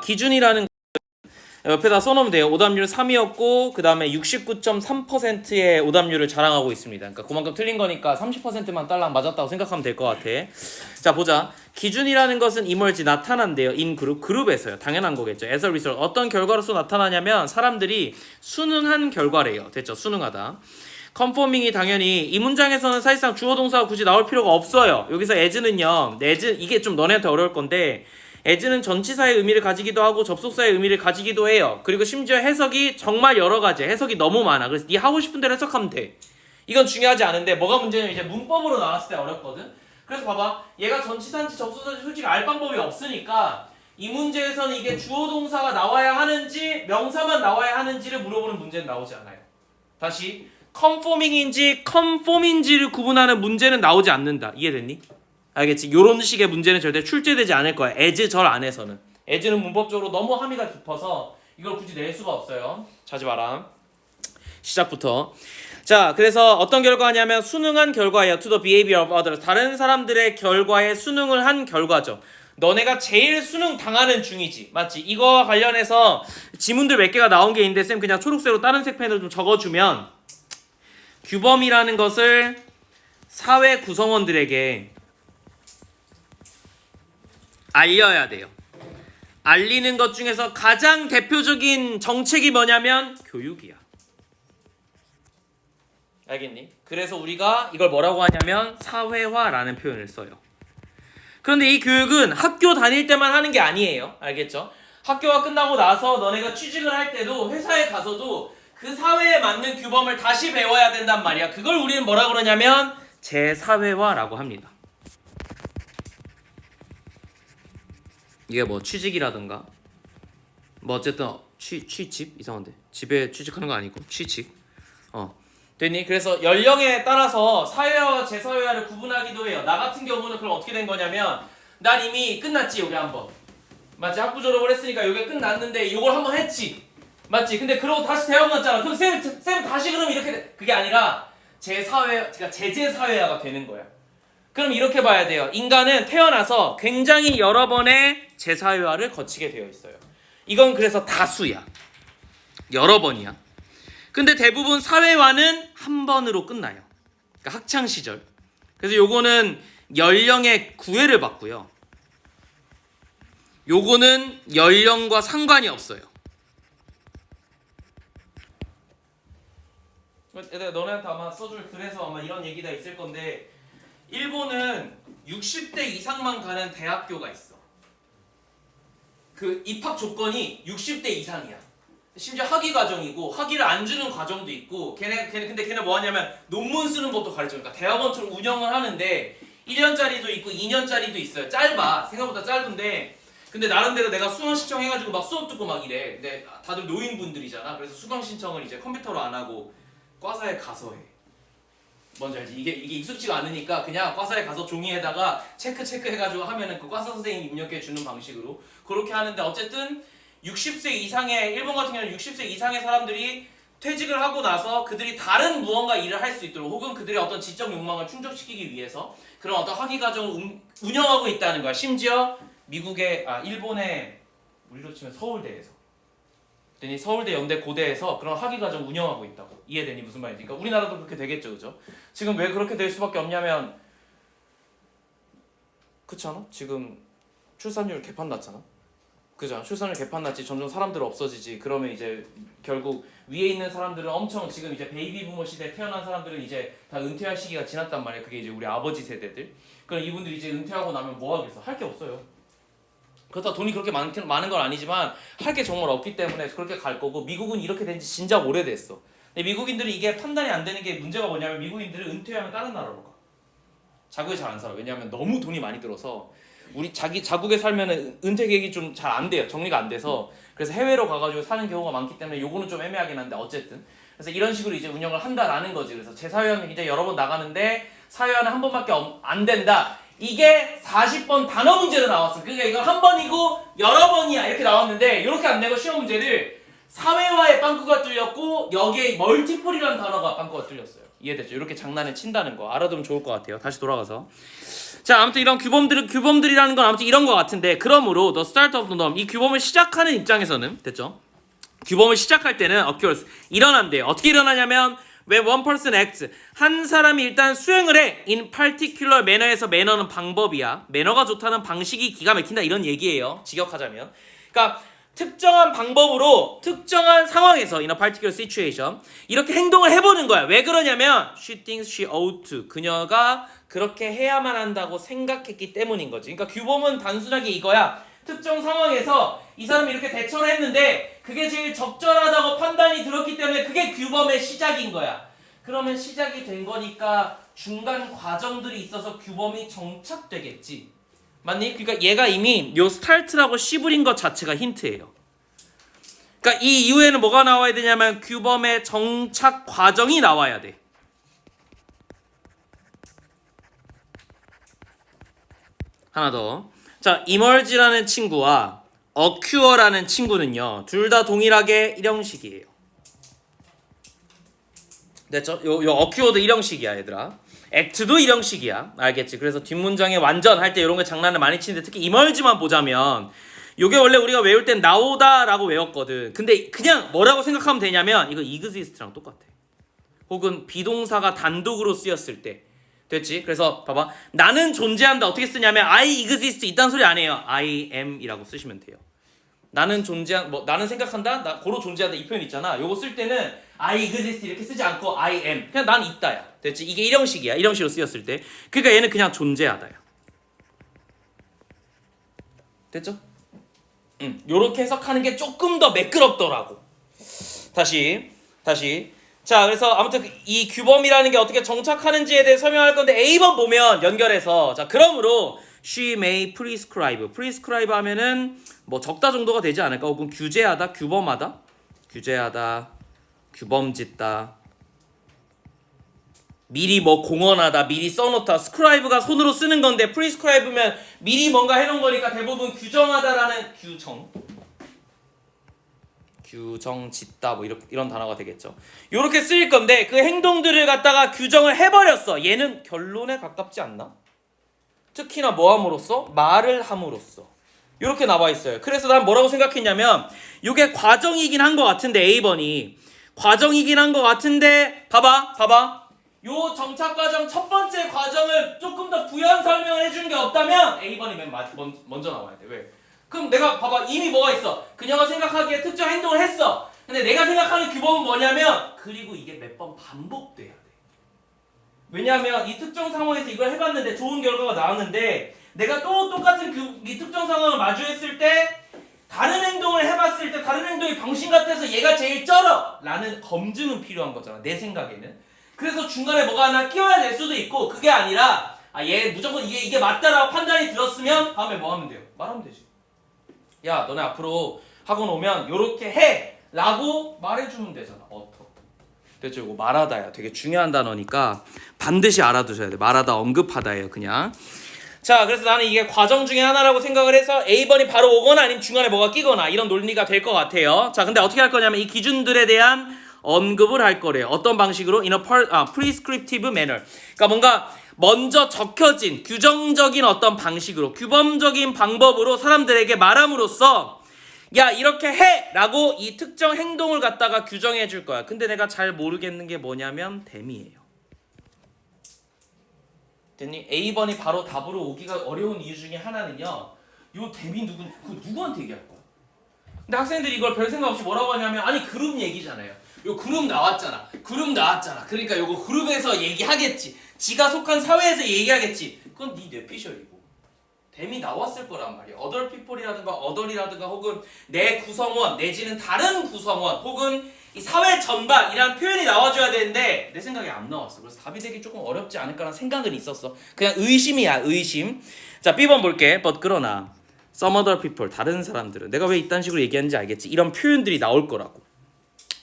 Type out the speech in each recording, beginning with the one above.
기준이라는 옆에다 써놓으면 돼요. 오답률 3이었고 그 다음에 69.3%의 오답률을 자랑하고 있습니다. 그러니까 그만큼 틀린 거니까 30%만 딸랑 맞았다고 생각하면 될 것 같아. 자 보자. 기준이라는 것은 emerge 나타난대요. in 그룹에서요. 당연한 거겠죠. as a result 어떤 결과로서 나타나냐면 사람들이 수능한 결과래요. 됐죠? 수능하다. conforming이 당연히 이 문장에서는 사실상 주어 동사가 굳이 나올 필요가 없어요. 여기서 as는요. as 이게 좀 너네한테 어려울 건데 as는 전치사의 의미를 가지기도 하고 접속사의 의미를 가지기도 해요. 그리고 심지어 해석이 정말 여러 가지, 해석이 너무 많아. 그래서 네 하고 싶은 대로 해석하면 돼. 이건 중요하지 않은데 뭐가 문제냐면 이제 문법으로 나왔을 때 어렵거든. 그래서 봐봐, 얘가 전치사인지 접속사인지 솔직히 알 방법이 없으니까 이 문제에서는 이게 주어 동사가 나와야 하는지 명사만 나와야 하는지를 물어보는 문제는 나오지 않아요. 다시 conforming인지 conform인지를 구분하는 문제는 나오지 않는다. 이해됐니? 알겠지? 요런 식의 문제는 절대 출제되지 않을 거야. as 절 안에서는. as는 문법적으로 너무 함의가 깊어서 이걸 굳이 낼 수가 없어요. 자지 마라. 시작부터. 자, 그래서 어떤 결과냐면 수능한 결과예요. To the behavior of others. 다른 사람들의 결과에 수능을 한 결과죠. 너네가 제일 수능 당하는 중이지. 맞지? 이거와 관련해서 지문들 몇 개가 나온 게 있는데 쌤 그냥 초록색으로 다른 색펜으로 좀 적어주면 규범이라는 것을 사회 구성원들에게 알려야 돼요. 알리는 것 중에서 가장 대표적인 정책이 뭐냐면 교육이야. 알겠니? 그래서 우리가 이걸 뭐라고 하냐면 사회화라는 표현을 써요. 그런데 이 교육은 학교 다닐 때만 하는 게 아니에요. 알겠죠? 학교가 끝나고 나서 너네가 취직을 할 때도 회사에 가서도 그 사회에 맞는 규범을 다시 배워야 된단 말이야. 그걸 우리는 뭐라 그러냐면 재사회화라고 합니다. 이게 뭐 취직이라든가 뭐 어쨌든 취직 이상한데 집에 취직하는 거 아니고 취직 됐니? 그래서 연령에 따라서 사회화와 재사회화를 구분하기도 해요. 나 같은 경우는 그럼 어떻게 된 거냐면 난 이미 끝났지. 요게 한번 맞지? 학부 졸업을 했으니까 요게 끝났는데 요걸 한번 했지. 맞지? 근데 그러고 다시 대학 갔잖아. 그럼 쌤 다시 그럼 이렇게 그게 아니라 그러니까 제재사회화가 되는 거야. 그럼 이렇게 봐야 돼요. 인간은 태어나서 굉장히 여러 번의 재사회화를 거치게 되어 있어요. 이건 그래서 다수야. 여러 번이야. 근데 대부분 사회화는 한 번으로 끝나요. 그러니까 학창 시절. 그래서 요거는 연령의 구애를 받고요. 요거는 연령과 상관이 없어요. 너네한테 아마 써줄 글에서 아마 이런 얘기가 있을 건데 일본은 60대 이상만 가는 대학교가 있어. 그 입학 조건이 60대 이상이야. 심지어 학위 과정이고 학위를 안 주는 과정도 있고 근데 걔네 뭐 하냐면 논문 쓰는 것도 가르쳐. 그러니까 대학원처럼 운영을 하는데 1년짜리도 있고 2년짜리도 있어요. 짧아. 생각보다 짧은데 근데 나름대로 내가 수강 신청해가지고 막 수업 듣고 막 이래. 근데 다들 노인분들이잖아. 그래서 수강 신청을 이제 컴퓨터로 안 하고 과사에 가서 해. 뭔지 알지? 이게 익숙지가 않으니까 그냥 과사에 가서 종이에다가 체크 해가지고 하면은 그 과사 선생님이 입력해 주는 방식으로 그렇게 하는데 어쨌든 60세 이상의 일본 같은 경우는 60세 이상의 사람들이 퇴직을 하고 나서 그들이 다른 무언가 일을 할 수 있도록 혹은 그들의 어떤 지적 욕망을 충족시키기 위해서 그런 어떤 학위 과정을 운영하고 있다는 거야. 심지어 일본의 우리로 치면 서울대에서 서울대, 연대, 고대에서 그런 학위 과정 운영하고 있다고. 이해되니 무슨 말인지? 그러니까 우리나라도 그렇게 되겠죠, 그죠? 지금 왜 그렇게 될 수밖에 없냐면, 그렇지 않아? 지금 출산율 개판 났잖아. 그죠? 출산율 개판 났지. 점점 사람들 없어지지. 그러면 이제 결국 위에 있는 사람들은 엄청 지금 이제 베이비 부모 시대에 태어난 사람들은 이제 다 은퇴할 시기가 지났단 말이야. 그게 이제 우리 아버지 세대들. 그럼 이분들이 이제 은퇴하고 나면 뭐 하겠어? 할 게 없어요. 그렇다 돈이 그렇게 많은 건 아니지만 할 게 정말 없기 때문에 그렇게 갈 거고 미국은 이렇게 된 지 진짜 오래됐어. 근데 미국인들이 이게 판단이 안 되는 게 문제가 뭐냐면 미국인들은 은퇴하면 다른 나라로 가. 자국에 잘 안 살아. 왜냐하면 너무 돈이 많이 들어서 우리 자국에 살면은 은퇴 계획이 좀 잘 안 돼요. 정리가 안 돼서 그래서 해외로 가가지고 사는 경우가 많기 때문에 요거는 좀 애매하긴 한데 어쨌든 그래서 이런 식으로 이제 운영을 한다라는 거지. 그래서 재사회화는 굉장히 여러 번 나가는데 사회화는 한 번밖에 안 된다. 이게 40번 단어 문제로 나왔어. 그러니까 이거 한 번이고 여러 번이야 이렇게 나왔는데 이렇게 안 내고 시험 문제를 사회와의 빵꾸가 뚫렸고 여기에 멀티플이라는 단어가 빵꾸가 뚫렸어요. 이해됐죠? 이렇게 장난을 친다는 거 알아두면 좋을 것 같아요. 다시 돌아가서 자 아무튼 이런 규범들이라는 건 아무튼 이런 것 같은데 그러므로 the start of the norm 이 규범을 시작하는 입장에서는 됐죠? 규범을 시작할 때는 occurs 일어난대요. 어떻게 일어나냐면 when one person acts 한 사람이 일단 수행을 해 in particular manner에서 매너는 방법이야. 매너가 좋다는 방식이 기가 막힌다 이런 얘기예요. 직역하자면 그러니까 특정한 방법으로 특정한 상황에서 in a particular situation 이렇게 행동을 해보는 거야. 왜 그러냐면 she thinks she ought to 그녀가 그렇게 해야만 한다고 생각했기 때문인 거지. 그러니까 규범은 단순하게 이거야. 특정 상황에서 이 사람이 이렇게 대처를 했는데 그게 제일 적절하다고 판단이 들었기 때문에 그게 규범의 시작인 거야. 그러면 시작이 된 거니까 중간 과정들이 있어서 규범이 정착되겠지. 맞니? 그러니까 얘가 이미 요 스타트라고 씨부린 것 자체가 힌트예요. 그러니까 이 이후에는 뭐가 나와야 되냐면 규범의 정착 과정이 나와야 돼. 하나 더. 자, emerge라는 친구와 occur라는 친구는요. 둘 다 동일하게 일형식이에요. 됐죠? 요 occur도 일형식이야, 얘들아. act도 일형식이야. 알겠지? 그래서 뒷문장에 완전 할 때 이런 거 장난을 많이 치는데 특히 emerge만 보자면 요게 원래 우리가 외울 땐 나오다라고 외웠거든. 근데 그냥 뭐라고 생각하면 되냐면 이거 exist랑 똑같아. 혹은 비동사가 단독으로 쓰였을 때. 됐지? 그래서 봐봐. 나는 존재한다. 어떻게 쓰냐면 I exist 이딴 소리 안 해요. I am 이라고 쓰시면 돼요. 나는 나는 생각한다. 나 고로 존재한다. 이 표현 있잖아. 요거 쓸 때는 I exist 이렇게 쓰지 않고 I am. 그냥 난 있다야. 됐지? 이게 일형식이야. 일형식으로 쓰였을 때. 그러니까 얘는 그냥 존재하다야. 됐죠? 요렇게 해석하는 게 조금 더 매끄럽더라고. 다시. 자, 그래서 아무튼 이 규범이라는 게 어떻게 정착하는지에 대해 설명할 건데 A번 보면 연결해서 자, 그러므로 she may prescribe 하면은 뭐 적다 정도가 되지 않을까? 혹은 규제하다, 규범하다, 규범짓다, 미리 뭐 공언하다, 미리 써놓다. scribe가 손으로 쓰는 건데 prescribe면 미리 뭔가 해놓은 거니까 대부분 규정하다라는 규정 짓다 뭐 이런 단어가 되겠죠. 요렇게 쓰일 건데 그 행동들을 갖다가 규정을 해버렸어. 얘는 결론에 가깝지 않나? 특히나 뭐 함으로써? 말을 함으로써. 요렇게 나와 있어요. 그래서 난 뭐라고 생각했냐면 요게 과정이긴 한 것 같은데 A번이 과정이긴 한 것 같은데 봐봐. 요 정착 과정 첫 번째 과정을 조금 더 부연 설명을 해준 게 없다면 A번이 먼저 나와야 돼. 왜? 그럼 내가 봐봐 이미 뭐가 있어. 그녀가 생각하기에 특정 행동을 했어. 근데 내가 생각하는 규범은 뭐냐면 그리고 이게 몇 번 반복돼야 돼. 왜냐하면 이 특정 상황에서 이걸 해봤는데 좋은 결과가 나왔는데 내가 또 똑같은 이 특정 상황을 마주했을 때 다른 행동을 해봤을 때 다른 행동이 병신 같아서 얘가 제일 쩔어 라는 검증은 필요한 거잖아. 내 생각에는. 그래서 중간에 뭐가 하나 끼워야 될 수도 있고 그게 아니라 얘 무조건 이게 맞다라고 판단이 들었으면 다음에 뭐 하면 돼요? 말하면 되지. 야 너네 앞으로 학원 오면 요렇게 해! 라고 말해주면 되잖아. 됐죠? 이거 말하다야. 되게 중요한 단어니까 반드시 알아두셔야 돼. 말하다, 언급하다예요 그냥. 자, 그래서 나는 이게 과정 중에 하나라고 생각을 해서 A번이 바로 오거나 아니면 중간에 뭐가 끼거나 이런 논리가 될 것 같아요. 자, 근데 어떻게 할 거냐면 이 기준들에 대한 언급을 할 거래요. 어떤 방식으로? In a prescriptive manner. 그러니까 뭔가 먼저 적혀진 규정적인 어떤 방식으로 규범적인 방법으로 사람들에게 말함으로써 야 이렇게 해! 라고 이 특정 행동을 갖다가 규정해 줄 거야. 근데 내가 잘 모르겠는 게 뭐냐면 댐이에요. 됐니? A번이 바로 답으로 오기가 어려운 이유 중에 하나는요. 요 댐이 누구한테 얘기할 거야? 근데 학생들이 이걸 별 생각 없이 뭐라고 하냐면 아니 그룹 얘기잖아요. 요 그룹 나왔잖아. 그러니까 요거 그룹에서 얘기하겠지. 지가 속한 사회에서 얘기하겠지. 그건 네 뇌피셜이고. 댐이 나왔을 거란 말이야. other people이라든가 other이라든가 혹은 내 구성원 내지는 다른 구성원 혹은 이 사회 전반이라는 표현이 나와줘야 되는데 내 생각에 안 나왔어. 그래서 답이 되기 조금 어렵지 않을까라는 생각은 있었어. 그냥 의심이야. 의심. 자 B번 볼게. but 그러나 some other people 다른 사람들은 내가 왜 이딴 식으로 얘기하는지 알겠지. 이런 표현들이 나올 거라고.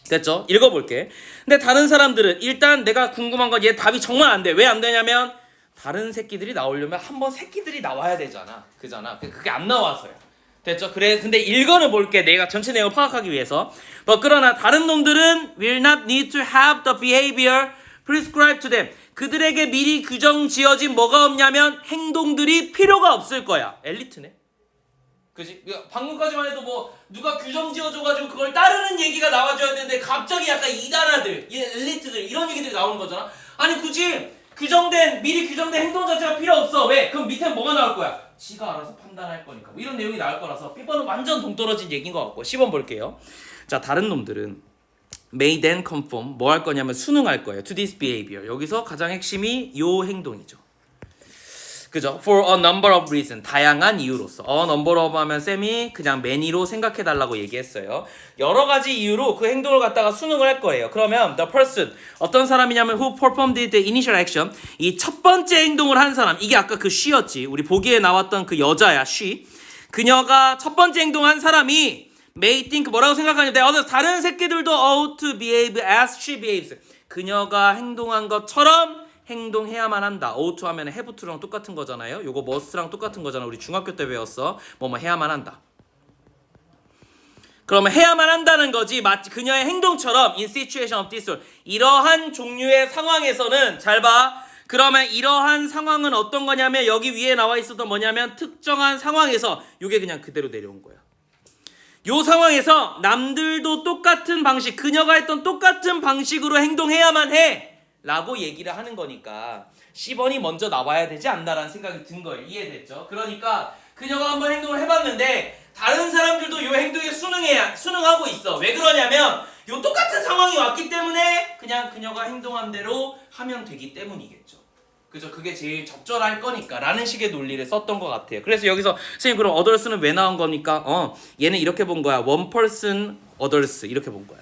됐죠? 읽어볼게. 근데 다른 사람들은 일단 내가 궁금한 건 얘 답이 정말 안 돼. 왜 안 되냐면 다른 새끼들이 나오려면 한번 새끼들이 나와야 되잖아. 그잖아. 그게 안 나와서야. 됐죠? 그래, 근데 일건을 볼게. 내가 전체 내용을 파악하기 위해서. 그러나 다른 놈들은 will not need to have the behavior prescribed to them. 그들에게 미리 규정 지어진 뭐가 없냐면 행동들이 필요가 없을 거야. 엘리트네. 그지? 방금까지만 해도 뭐 누가 규정 지어줘가지고 그걸 따르는 얘기가 나와줘야 되는데 갑자기 약간 이단아들, 엘리트들 이런 얘기들이 나오는 거잖아. 아니 굳이 미리 규정된 행동 자체가 필요 없어. 왜? 그럼 밑에 뭐가 나올 거야? 지가 알아서 판단할 거니까. 뭐 이런 내용이 나올 거라서 B번은 완전 동떨어진 얘기인 것 같고 10번 볼게요. 자, 다른 놈들은 may then conform 뭐 할 거냐면 순응할 거예요. to this behavior. 여기서 가장 핵심이 요 행동이죠. 그죠? For a number of reasons. 다양한 이유로서. A number of 하면 쌤이 그냥 many로 생각해달라고 얘기했어요. 여러 가지 이유로 그 행동을 갖다가 순응을 할 거예요. 그러면 the person 어떤 사람이냐면 who performed the initial action 이 첫 번째 행동을 한 사람 이게 아까 그 she였지. 우리 보기에 나왔던 그 여자야 she. 그녀가 첫 번째 행동한 사람이 may think 뭐라고 생각하는데 다른 새끼들도 ought to behave as she behaves. 그녀가 행동한 것처럼 행동해야만 한다. ought 하면 have to랑 똑같은 거잖아요. 요거 must랑 똑같은 거잖아. 우리 중학교 때 배웠어. 뭐뭐 해야만 한다. 그러면 해야만 한다는 거지. 마치 그녀의 행동처럼 in situation of this sort. 이러한 종류의 상황에서는 잘 봐. 그러면 이러한 상황은 어떤 거냐면 여기 위에 나와 있었던 뭐냐면 특정한 상황에서 요게 그냥 그대로 내려온 거야. 요 상황에서 남들도 똑같은 방식, 그녀가 했던 똑같은 방식으로 행동해야만 해 라고 얘기를 하는 거니까 10번이 먼저 나와야 되지 않나라는 생각이 든 거예요. 이해됐죠? 그러니까 그녀가 한번 행동을 해봤는데 다른 사람들도 요 행동에 순응하고 있어. 왜 그러냐면 요 똑같은 상황이 왔기 때문에 그냥 그녀가 행동한 대로 하면 되기 때문이겠죠. 그죠? 그게 제일 적절할 거니까 라는 식의 논리를 썼던 것 같아요. 그래서 여기서 선생님 그럼 others는 왜 나온 겁니까? 얘는 이렇게 본 거야. one person others 이렇게 본 거야.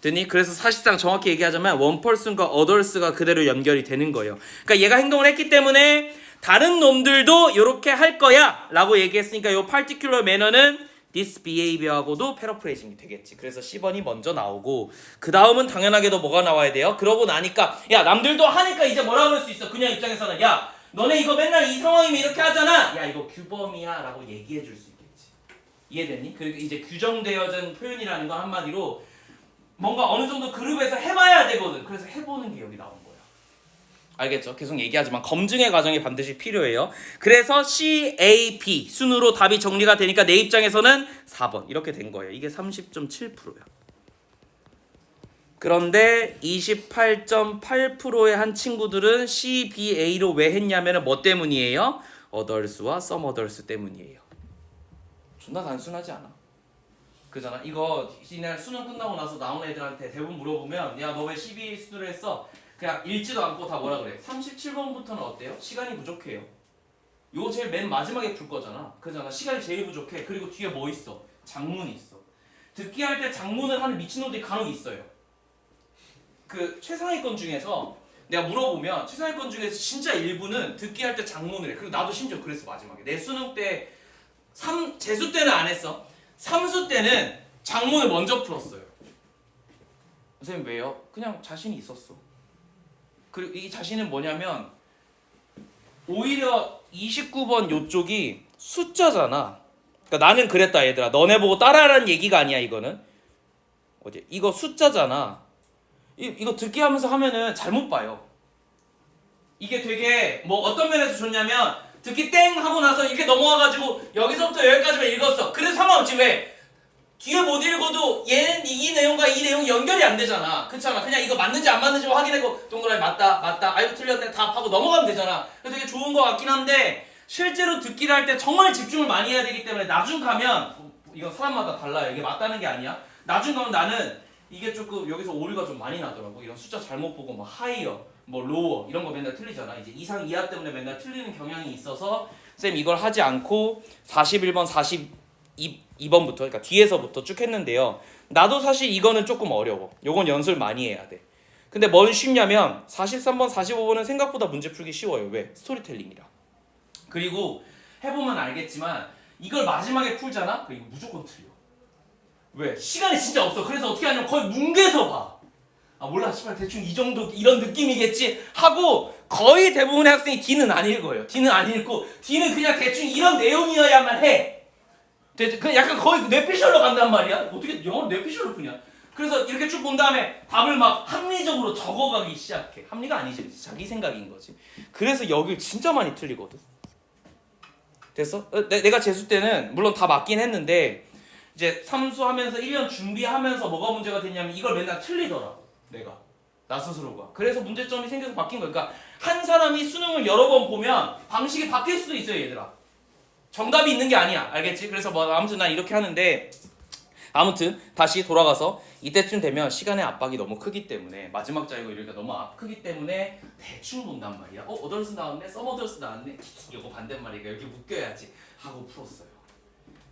되니? 그래서 사실상 정확히 얘기하자면 one person과 others가 그대로 연결이 되는 거예요. 그러니까 얘가 행동을 했기 때문에 다른 놈들도 이렇게 할 거야 라고 얘기했으니까 이 particular manner는 this behavior하고도 패러프레이징이 되겠지. 그래서 10번이 먼저 나오고 그 다음은 당연하게도 뭐가 나와야 돼요? 그러고 나니까 야 남들도 하니까 이제 뭐라 그럴 수 있어. 그냥 입장에서는 야 너네 이거 맨날 이 상황이면 이렇게 하잖아. 야 이거 규범이야 라고 얘기해 줄 수 있겠지. 이해됐니? 그리고 이제 규정되어진 표현이라는 건 한마디로 뭔가 어느 정도 그룹에서 해봐야 되거든. 그래서 해보는 게 여기 나온 거야. 알겠죠? 계속 얘기하지만 검증의 과정이 반드시 필요해요. 그래서 CAP 순으로 답이 정리가 되니까 내 입장에서는 4번 이렇게 된 거예요. 이게 30.7%야. 그런데 28.8%의 한 친구들은 CBA로 왜 했냐면 뭐 때문이에요? others와 some others 때문이에요. 존나 단순하지 않아? 그잖아. 이거 이날 수능 끝나고 나서 나온 애들한테 대부분 물어보면 야 너 왜 12 수두를 했어? 그냥 읽지도 않고 다 뭐라 그래. 37번부터는 어때요? 시간이 부족해요. 요거 제일 맨 마지막에 풀 거잖아. 그잖아. 시간이 제일 부족해. 그리고 뒤에 뭐 있어? 장문이 있어. 듣기 할 때 장문을 하는 미친놈들이 간혹 있어요. 그 최상위권 중에서 내가 물어보면 최상위권 중에서 진짜 일부는 듣기 할 때 장문을 해. 그리고 나도 심지어 그랬어 마지막에. 내 수능 때 재수 때는 안 했어. 삼수 때는 장문을 먼저 풀었어요. 선생님 왜요? 그냥 자신이 있었어. 그리고 이 자신은 뭐냐면 오히려 29번 요쪽이 숫자잖아. 그러니까 나는 그랬다 얘들아. 너네 보고 따라하라는 얘기가 아니야 이거는. 이거 숫자잖아. 이거 듣기 하면서 하면은 잘못 봐요. 이게 되게 뭐 어떤 면에서 좋냐면 듣기 땡 하고 나서 이렇게 넘어와가지고 여기서부터 여기까지만 읽었어. 그래서 상관없지. 왜? 뒤에 못 읽어도 얘는 이 내용과 이 내용이 연결이 안 되잖아. 그렇잖아. 그냥 이거 맞는지 안 맞는지 확인하고 동그라미 맞다 알고 틀렸네 답하고 넘어가면 되잖아. 그래서 되게 좋은 거 같긴 한데 실제로 듣기를 할 때 정말 집중을 많이 해야 되기 때문에 나중 가면 이건 사람마다 달라요. 이게 맞다는 게 아니야. 나중 가면 나는 이게 조금 여기서 오류가 좀 많이 나더라고. 이런 숫자 잘못 보고 뭐 하이어 뭐 로워 이런 거 맨날 틀리잖아. 이제 이상 이하 때문에 맨날 틀리는 경향이 있어서 쌤 이걸 하지 않고 41번 42번부터 그러니까 뒤에서부터 쭉 했는데요. 나도 사실 이거는 조금 어려워. 요건 연습을 많이 해야 돼. 근데 뭔 쉽냐면 43번 45번은 생각보다 문제 풀기 쉬워요. 왜? 스토리텔링이라. 그리고 해보면 알겠지만 이걸 마지막에 풀잖아? 그리고 무조건 틀려. 왜? 시간이 진짜 없어. 그래서 어떻게 하냐면 거의 뭉개서 봐. 아 몰라 씨발 대충 이 정도 이런 느낌이겠지 하고 거의 대부분의 학생이 D는 안 읽어요. D는 안 읽고 D는 그냥 대충 이런 내용이어야만 해. 그 약간 거의 뇌피셜로 간단 말이야. 어떻게 영어를 뇌피셜로 푸냐? 그래서 이렇게 쭉 본 다음에 답을 막 합리적으로 적어가기 시작해. 합리가 아니지, 자기 생각인 거지. 그래서 여길 진짜 많이 틀리거든. 됐어? 내가 재수 때는 물론 다 맞긴 했는데 이제 삼수하면서 1년 준비하면서 뭐가 문제가 됐냐면 이걸 맨날 틀리더라고. 내가 나 스스로가. 그래서 문제점이 생겨서 바뀐 거야. 그러니까 한 사람이 수능을 여러 번 보면 방식이 바뀔 수도 있어요, 얘들아. 정답이 있는 게 아니야. 알겠지? 그래서 뭐 아무튼 난 이렇게 하는데, 아무튼 다시 돌아가서 이때쯤 되면 시간의 압박이 너무 크기 때문에 마지막 자이고 이러니까 너무 크기 때문에 대충 본단 말이야. 어덜스 나왔네, 서머덜스 나왔네, 이거 반대말이니까 여기 묶여야지 하고 풀었어요.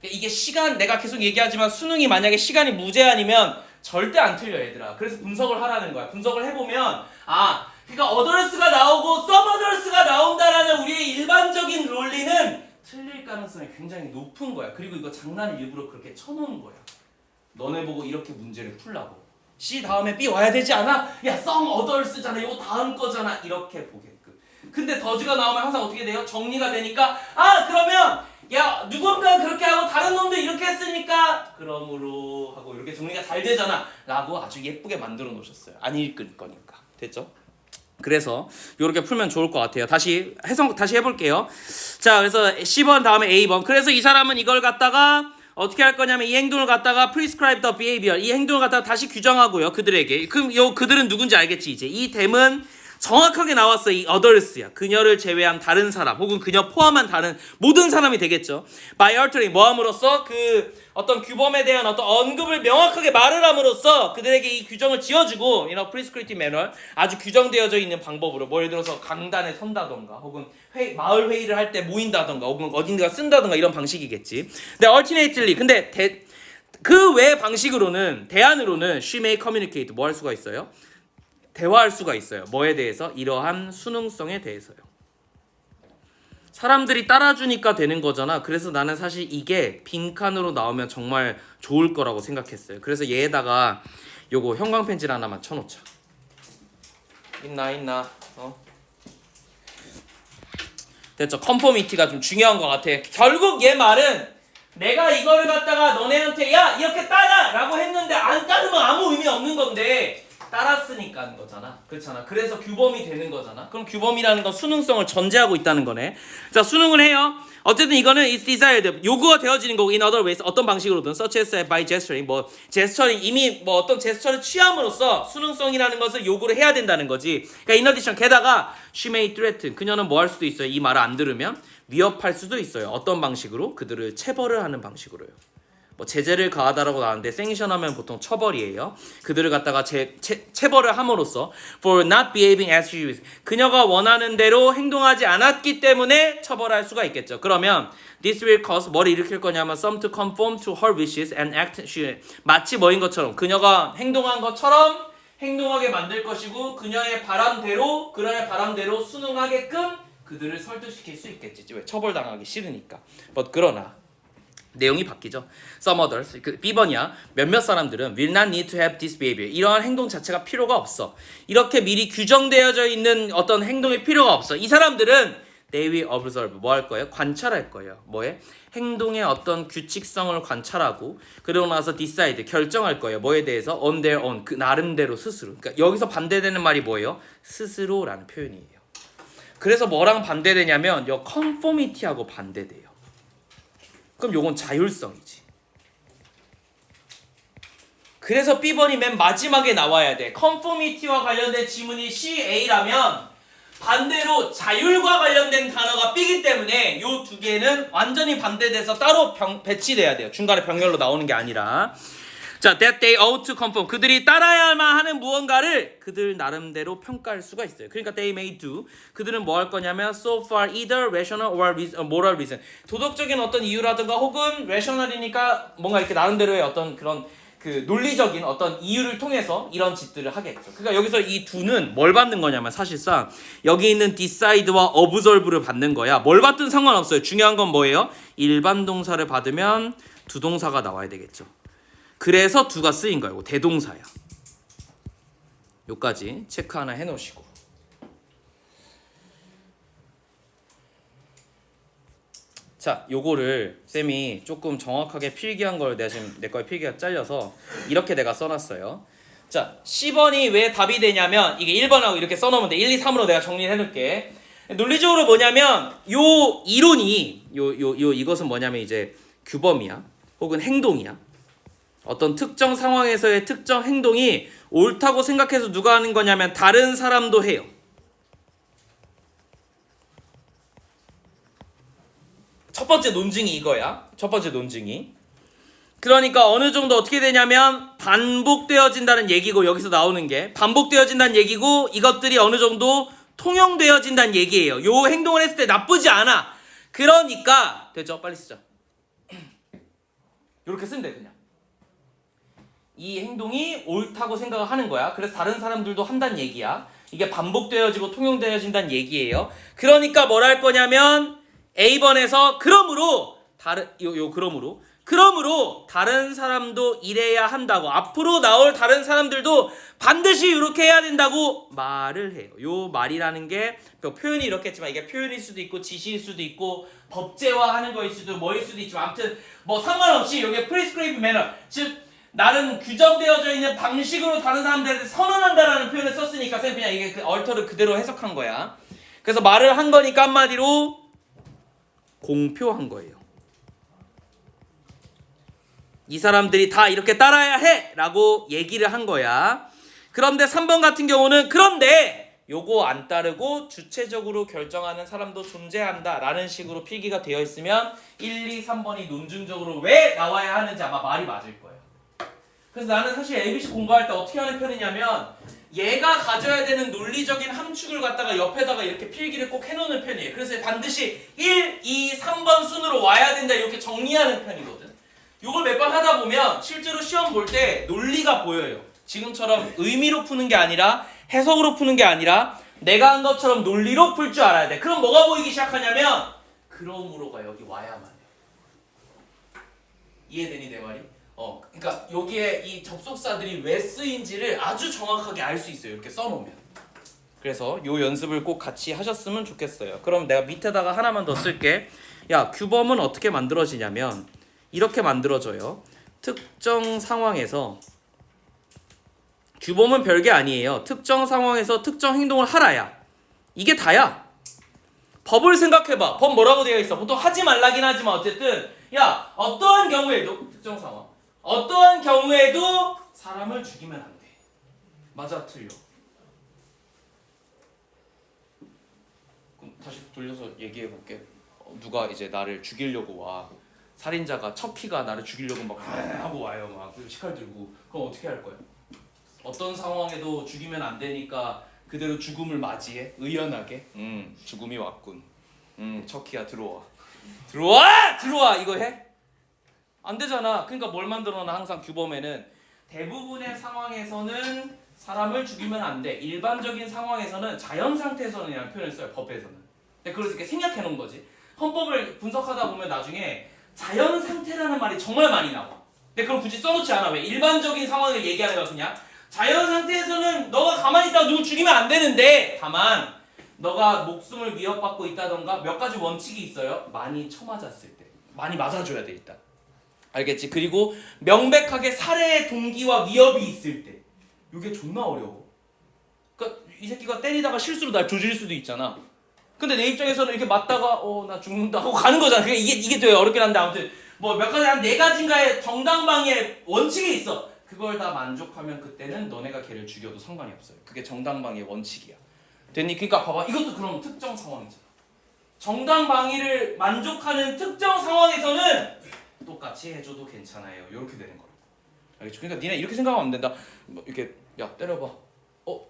이게 시간, 내가 계속 얘기하지만 수능이 만약에 시간이 무제한이면 절대 안 틀려, 얘들아. 그래서 분석을 하라는 거야. 분석을 해보면 그러니까 어덜스가 나오고 서머덜스가 나온다라는 우리의 일반적인 논리는 틀릴 가능성이 굉장히 높은 거야. 그리고 이거 장난을 일부러 그렇게 쳐놓은 거야. 너네 보고 이렇게 문제를 풀라고. C 다음에 B 와야 되지 않아? 야, some others잖아. 이거 다음 거잖아. 이렇게 보게끔. 근데 더즈가 나오면 항상 어떻게 돼요? 정리가 되니까 그러면 야, 누군가 그렇게 하고 다른 놈도 이렇게 했으니까 그러므로 하고 이렇게 정리가 잘 되잖아 라고 아주 예쁘게 만들어 놓으셨어요. 안 읽을 거니까. 됐죠? 그래서 이렇게 풀면 좋을 것 같아요. 다시 해볼게요. 자, 그래서 C번 다음에 A번. 그래서 이 사람은 이걸 갖다가 어떻게 할 거냐면 이 행동을 갖다가 prescribe the behavior, 이 행동을 갖다가 다시 규정하고요, 그들에게. 그럼 그들은 누군지 알겠지? 이제 이 댐은 정확하게 나왔어. 이 others야. 그녀를 제외한 다른 사람 혹은 그녀 포함한 다른 모든 사람이 되겠죠. by altering, 뭐 함으로써 그 어떤 규범에 대한 어떤 언급을 명확하게 말을 함으로써 그들에게 이 규정을 지어주고 prescriptive manner, 아주 규정되어져 있는 방법으로, 뭐 예를 들어서 강단에 선다던가 혹은 마을 회의를 할 때 모인다던가 혹은 어딘가 쓴다던가 이런 방식이겠지. 근데 alternately, 근데 그 외 방식으로는, 대안으로는 she may communicate, 뭐 할 수가 있어요? 대화할 수가 있어요. 뭐에 대해서? 이러한 수능성에 대해서요. 사람들이 따라주니까 되는 거잖아. 그래서 나는 사실 이게 빈칸으로 나오면 정말 좋을 거라고 생각했어요. 그래서 얘에다가 요거 형광펜질 하나만 쳐놓자. 있나? 됐죠? 컨포미티가 좀 중요한 것 같아. 결국 얘 말은 내가 이거를 갖다가 너네한테 야, 이렇게 따라! 라고 했는데 안 따르면 아무 의미 없는 건데 따랐으니까 하는 거잖아. 그렇잖아. 그래서 규범이 되는 거잖아. 그럼 규범이라는 건 수능성을 전제하고 있다는 거네. 자, 수능을 해요. 어쨌든 이거는 is desired, 요구가 되어지는 거고, in other ways, 어떤 방식으로든, such as by gesturing, 뭐 제스처링, 이미 뭐 어떤 제스처를 취함으로써 수능성이라는 것을 요구를 해야 된다는 거지. 그러니까 in addition, 게다가 she may threaten, 그녀는 뭐 할 수도 있어요. 이 말을 안 들으면 위협할 수도 있어요. 어떤 방식으로? 그들을 체벌을 하는 방식으로요. 뭐 제재를 가하다라고 나왔는데 생션하면 보통 처벌이에요. 그들을 갖다가 체벌을 함으로써 for not behaving as she wishes, 그녀가 원하는 대로 행동하지 않았기 때문에 처벌할 수가 있겠죠. 그러면 this will cause, 뭐를 일으킬 거냐면 some to conform to her wishes and act she, 마치 뭐인 것처럼, 그녀가 행동한 것처럼 행동하게 만들 것이고 그녀의 바람대로 순응하게끔 그들을 설득시킬 수 있겠지. 왜? 처벌당하기 싫으니까. but 그러나 내용이 바뀌죠. Some others, B번이야. 몇몇 사람들은 will not need to have this behavior, 이러한 행동 자체가 필요가 없어. 이렇게 미리 규정되어져 있는 어떤 행동이 필요가 없어. 이 사람들은 they will observe, 뭐 할 거예요? 관찰할 거예요. 뭐에? 행동의 어떤 규칙성을 관찰하고 그러고 나서 decide, 결정할 거예요. 뭐에 대해서? on their own, 그 나름대로 스스로. 그러니까 여기서 반대되는 말이 뭐예요? 스스로라는 표현이에요. 그래서 뭐랑 반대되냐면 요 conformity하고 반대돼요. 그럼 요건 자율성이지. 그래서 B번이 맨 마지막에 나와야 돼. conformity와 관련된 지문이 CA라면 반대로 자율과 관련된 단어가 B이기 때문에 요 두 개는 완전히 반대돼서 따로 배치돼야 돼요. 중간에 병렬로 나오는 게 아니라. 자, that they ought to conform, 그들이 따라야만 하는 무언가를 그들 나름대로 평가할 수가 있어요. 그러니까 they may do, 그들은 뭐 할 거냐면 so far either rational or moral reason, 도덕적인 어떤 이유라든가 혹은 rational이니까 뭔가 이렇게 나름대로의 어떤 그런 그 논리적인 어떤 이유를 통해서 이런 짓들을 하겠죠. 그러니까 여기서 이 do는 뭘 받는 거냐면 사실상 여기 있는 decide와 observe를 받는 거야. 뭘 받든 상관없어요. 중요한 건 뭐예요? 일반 동사를 받으면 두 동사가 나와야 되겠죠. 그래서 do가 쓰인 거예요. 대동사야. 요까지 체크 하나 해놓으시고. 자, 요거를 쌤이 조금 정확하게 필기한 걸 내가 지금 내 거에 필기가 잘려서 이렇게 내가 써놨어요. 자, 10번이 왜 답이 되냐면 이게 1번하고 이렇게 써놓으면 돼. 1, 2, 3으로 내가 정리해 놓을게. 논리적으로 뭐냐면 요 이론이 이것은 뭐냐면 이제 규범이야. 혹은 행동이야. 어떤 특정 상황에서의 특정 행동이 옳다고 생각해서 누가 하는 거냐면 다른 사람도 해요. 첫 번째 논증이 이거야. 첫 번째 논증이. 그러니까 어느 정도 어떻게 되냐면 반복되어진다는 얘기고, 여기서 나오는 게 반복되어진다는 얘기고, 이것들이 어느 정도 통용되어진다는 얘기예요. 요 행동을 했을 때 나쁘지 않아. 그러니까 됐죠? 빨리 쓰자. 이렇게 쓰면 돼. 그냥 이 행동이 옳다고 생각을 하는 거야. 그래서 다른 사람들도 한다는 얘기야. 이게 반복되어지고 통용되어진다는 얘기예요. 그러니까 뭘 할 거냐면 A번에서 그러므로 그러므로 다른 사람도 이래야 한다고, 앞으로 나올 다른 사람들도 반드시 이렇게 해야 된다고 말을 해요. 요 말이라는 게 표현이 이렇게 했지만 이게 표현일 수도 있고 지시일 수도 있고 법제화하는 거일 수도 뭐일 수도 있지만 아무튼 뭐 상관없이 여기 prescribed manner, 즉 나는 규정되어져 있는 방식으로 다른 사람들한테 선언한다라는 표현을 썼으니까 쌤 그냥 이게 얼터를 그대로 해석한 거야. 그래서 말을 한 거니까 한마디로 공표한 거예요. 이 사람들이 다 이렇게 따라야 해! 라고 얘기를 한 거야. 그런데 3번 같은 경우는 그런데 요거 안 따르고 주체적으로 결정하는 사람도 존재한다 라는 식으로 필기가 되어 있으면 1, 2, 3번이 논증적으로 왜 나와야 하는지 아마 말이 맞을 거예요. 그래서 나는 사실 ABC 공부할 때 어떻게 하는 편이냐면 얘가 가져야 되는 논리적인 함축을 갖다가 옆에다가 이렇게 필기를 꼭 해놓는 편이에요. 그래서 반드시 1, 2, 3번 순으로 와야 된다 이렇게 정리하는 편이거든. 이걸 몇 번 하다 보면 실제로 시험 볼 때 논리가 보여요. 지금처럼 의미로 푸는 게 아니라 해석으로 푸는 게 아니라 내가 한 것처럼 논리로 풀 줄 알아야 돼. 그럼 뭐가 보이기 시작하냐면 그러므로가 여기 와야만 해. 이해되니 내 말이? 그러니까 여기에 이 접속사들이 왜 쓰인지를 아주 정확하게 알 수 있어요. 이렇게 써놓으면. 그래서 요 연습을 꼭 같이 하셨으면 좋겠어요. 그럼 내가 밑에다가 하나만 더 쓸게. 야, 규범은 어떻게 만들어지냐면 이렇게 만들어져요. 특정 상황에서 규범은 별게 아니에요. 특정 상황에서 특정 행동을 하라야. 이게 다야. 법을 생각해봐. 법 뭐라고 되어 있어? 보통 하지 말라긴 하지만 어쨌든 야, 어떠한 경우에도 특정 상황, 어떠한 경우에도 사람을 죽이면 안 돼. 맞아, 틀려? 그럼 다시 돌려서 얘기해 볼게. 누가 이제 나를 죽이려고 와. 살인자가 척키가 나를 죽이려고 막 하고 와요. 막 식칼 들고. 그럼 어떻게 할 거야? 어떤 상황에도 죽이면 안 되니까 그대로 죽음을 맞이해. 의연하게. 죽음이 왔군. 척키야 들어와. 들어와 이거 해? 안 되잖아. 그러니까 뭘 만들어놔? 항상 규범에는 대부분의 상황에서는 사람을 죽이면 안 돼. 일반적인 상황에서는 자연 상태에서는이라는 표현을 써요. 법에서는. 근데 그걸 이렇게 생략해 놓은 거지. 헌법을 분석하다 보면 나중에 자연 상태라는 말이 정말 많이 나와. 근데 그걸 굳이 써놓지 않아. 왜? 일반적인 상황을 얘기하는 거야. 그냥 자연 상태에서는 너가 가만히 있다가 누구 죽이면 안 되는데, 다만 너가 목숨을 위협받고 있다던가 몇 가지 원칙이 있어요. 많이 쳐맞았을 때. 많이 맞아줘야 돼 일단. 알겠지? 그리고 명백하게 살해의 동기와 위협이 있을 때. 이게 존나 어려워. 그러니까 이 새끼가 때리다가 실수로 날 조질 수도 있잖아. 근데 내 입장에서는 이렇게 맞다가 나 죽는다 하고 가는 거잖아. 그러니까 이게 되게 어렵긴 한데 아무튼 뭐 몇 가지 한 4가지인가의 정당방위의 원칙이 있어. 그걸 다 만족하면 그때는 너네가 걔를 죽여도 상관이 없어요. 그게 정당방위의 원칙이야. 됐니? 그러니까 봐봐. 이것도 그럼 특정 상황이잖아. 정당방위를 만족하는 특정 상황에서는 똑같이 해줘도 괜찮아요. 이렇게 되는 거야. 알겠죠? 그러니까 니네 이렇게 생각하면 안 된다. 뭐 이렇게 야 때려봐.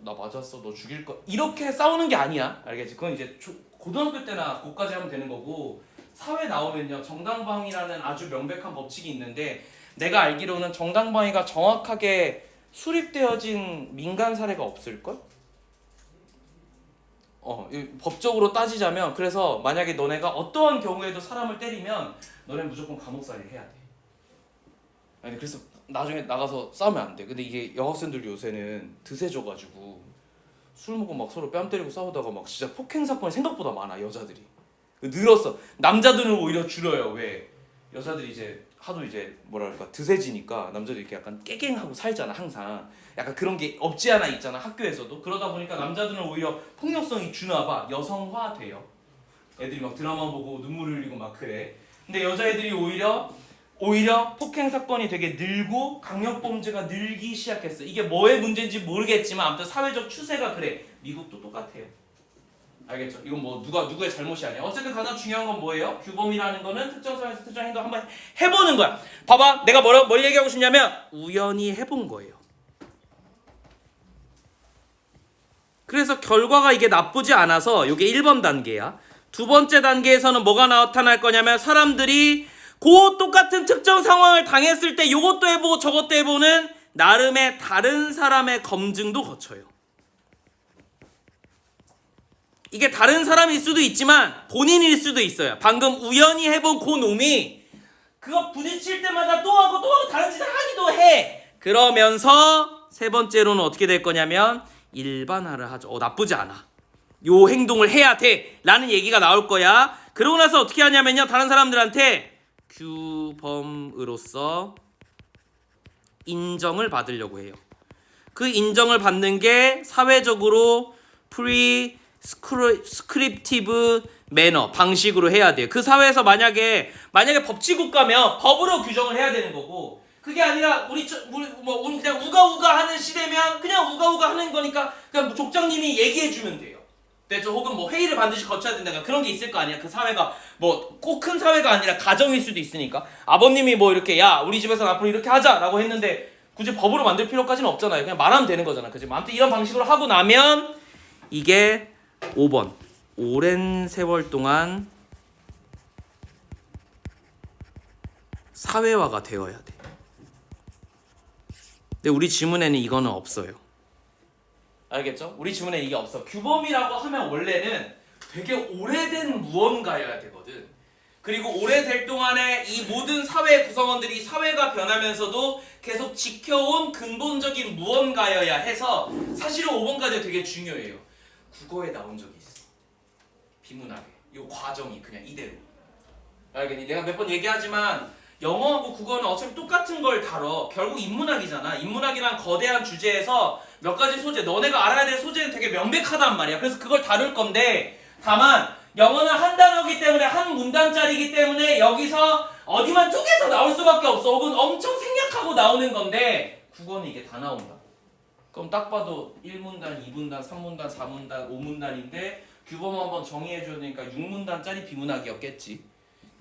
나 맞았어. 너 죽일 거. 이렇게 싸우는 게 아니야. 알겠지? 그건 이제 고등학교 때나 고까지 하면 되는 거고, 사회 나오면요 정당방위라는 아주 명백한 법칙이 있는데 내가 알기로는 정당방위가 정확하게 수립되어진 민간 사례가 없을걸? 법적으로 따지자면, 그래서 만약에 너네가 어떠한 경우에도 사람을 때리면 너네 무조건 감옥살이 해야 돼. 아니 그래서 나중에 나가서 싸우면 안 돼. 근데 이게 여학생들 요새는 드세져가지고 술 먹고 막 서로 뺨 때리고 싸우다가 막 진짜 폭행 사건이 생각보다 많아. 여자들이. 늘었어. 남자들은 오히려 줄어요. 왜? 여자들이 이제 하도 이제 뭐랄까 드세지니까 남자들이 이렇게 약간 깨갱하고 살잖아 항상. 약간 그런 게 없지 않아 있잖아 학교에서도. 그러다 보니까 남자들은 오히려 폭력성이 주나봐. 여성화 돼요. 애들이 막 드라마 보고 눈물 흘리고 막 그래. 근데 여자애들이 오히려 폭행 사건이 되게 늘고 강력 범죄가 늘기 시작했어. 이게 뭐의 문제인지 모르겠지만 아무튼 사회적 추세가 그래. 미국도 똑같아요. 알겠죠? 이건 뭐 누구의 잘못이 아니야. 어쨌든 가장 중요한 건 뭐예요? 규범이라는 거는 특정 사회에서 특정 행동 한번 해보는 거야. 봐봐, 내가 뭘 얘기하고 싶냐면 우연히 해본 거예요. 그래서 결과가 이게 나쁘지 않아서 이게 1번 단계야. 두 번째 단계에서는 뭐가 나타날 거냐면 사람들이 그 똑같은 특정 상황을 당했을 때 이것도 해보고 저것도 해보는 나름의 다른 사람의 검증도 거쳐요. 이게 다른 사람일 수도 있지만 본인일 수도 있어요. 방금 우연히 해본 그 놈이 그거 부딪힐 때마다 또 하고 다른 짓을 하기도 해. 그러면서 세 번째로는 어떻게 될 거냐면 일반화를 하죠. 나쁘지 않아. 요 행동을 해야 돼 라는 얘기가 나올 거야. 그러고 나서 어떻게 하냐면요, 다른 사람들한테 규범으로서 인정을 받으려고 해요. 그 인정을 받는 게 사회적으로 스크립티브 매너 방식으로 해야 돼요. 그 사회에서 만약에 법치국 가면 법으로 규정을 해야 되는 거고, 그게 아니라 우리 그냥 우가우가 하는 시대면 그냥 우가우가 하는 거니까 그냥 족장님이 얘기해 주면 돼요. 됐죠? 혹은 뭐 회의를 반드시 거쳐야 된다가 그런 게 있을 거 아니야. 그 사회가 뭐 꼭 큰 사회가 아니라 가정일 수도 있으니까. 아버님이 뭐 이렇게 야 우리 집에서 앞으로 이렇게 하자라고 했는데 굳이 법으로 만들 필요까지는 없잖아요. 그냥 말하면 되는 거잖아. 그지? 아무튼 이런 방식으로 하고 나면 이게 5번 오랜 세월 동안 사회화가 되어야 돼. 근데 우리 지문에는 이거는 없어요. 알겠죠? 우리 지문에 이게 없어. 규범이라고 하면 원래는 되게 오래된 무언가여야 되거든. 그리고 오래될 동안에 이 모든 사회 구성원들이 사회가 변하면서도 계속 지켜온 근본적인 무언가여야 해서 사실은 5번까지 되게 중요해요. 국어에 나온 적이 있어. 비문학에. 이 과정이 그냥 이대로. 알겠니? 내가 몇 번 얘기하지만 영어하고 국어는 어차피 똑같은 걸 다뤄. 결국 인문학이잖아. 인문학이란 거대한 주제에서 몇 가지 소재, 너네가 알아야 될 소재는 되게 명백하단 말이야. 그래서 그걸 다룰 건데, 다만 영어는 한 단어기 때문에 한 문단짜리이기 때문에 여기서 어디만 쪼개서 나올 수밖에 없어. 혹은 엄청 생략하고 나오는 건데, 국어는 이게 다 나온다. 그럼 딱 봐도 1문단, 2문단, 3문단, 4문단, 5문단인데 규범 한번 정의해줘야 되니까 6문단짜리 비문학이었겠지.